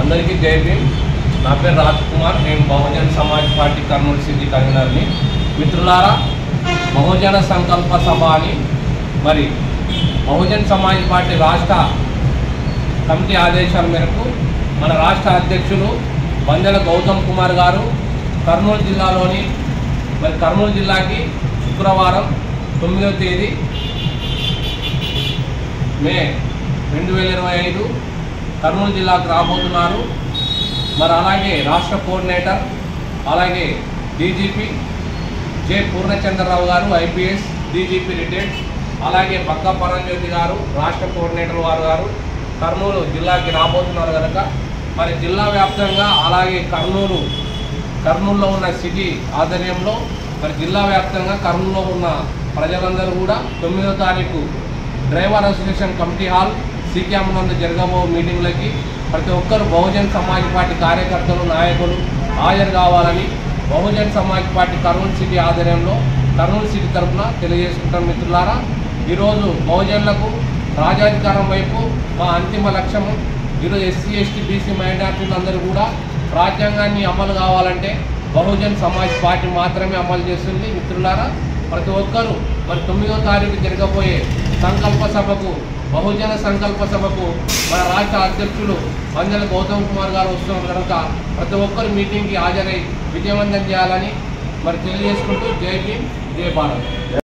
అందరికీ జై భీమ్. నా పేరు రాజ్ కుమార్. నేను బహుజన్ సమాజ్ పార్టీ కర్నూలు సిటీ కన్వీనర్ని. మిత్రులారా, బహుజన సంకల్ప సభ అని మరి బహుజన్ సమాజ్ పార్టీ రాష్ట్ర కమిటీ ఆదేశాల మేరకు మన రాష్ట్ర అధ్యక్షులు బందెల గౌతమ్ కుమార్ గారు కర్నూలు జిల్లాకి శుక్రవారం 9వ తేదీ మే 2025 కర్నూలు జిల్లాకు రాబోతున్నారు. మరి అలాగే రాష్ట్ర కోఆర్డినేటర్ అలాగే డీజీపీ జె పూర్ణచంద్రరావు గారు ఐపీఎస్ డీజీపీ రిటైర్డ్, అలాగే పక్కా పరంజ్యోతి గారు రాష్ట్ర కోఆర్డినేటర్ గారు కర్నూలు జిల్లాకి రాబోతున్నారు కనుక మరి జిల్లా వ్యాప్తంగా అలాగే కర్నూలులో ఉన్న సిటీ ఆధ్వర్యంలో మరి జిల్లా వ్యాప్తంగా కర్నూలులో ఉన్న ప్రజలందరూ కూడా 9వ తారీఖు డ్రైవర్ అసోసియేషన్ కమిటీ హాల్ సీక్యామ్ నందు జరగబో మీటింగ్లకి ప్రతి ఒక్కరు బహుజన్ సమాజ్ పార్టీ కార్యకర్తలు నాయకులు హాజరు కావాలని బహుజన్ సమాజ్ పార్టీ కర్నూలు సిటీ ఆధ్వర్యంలో కర్నూలు సిటీ తరఫున తెలియజేసుకుంటాం. మిత్రులారా, ఈరోజు బహుజనులకు రాజ్యాధికారం వైపు మా అంతిమ లక్ష్యము. ఈరోజు ఎస్సీ ఎస్టీ బీసీ మైనార్టీలందరూ కూడా రాజ్యాంగాన్ని అమలు కావాలంటే బహుజన్ సమాజ్ పార్టీ మాత్రమే అమలు చేస్తుంది. మిత్రులారా, ప్రతి ఒక్కరూ మరి 9వ తారీఖు జరగబోయే సంకల్ప సభకు బహుజన సంకల్ప సభకు మన రాష్ట్ర అధ్యక్షులు బందెల గౌతమ్ కుమార్ గారు వస్తున్నారు కనుక ప్రతి ఒక్కరు మీటింగ్కి హాజరై విజయవంతం చేయాలని మరి తెలియజేసుకుంటూ జై భీమ్, జై భారత్.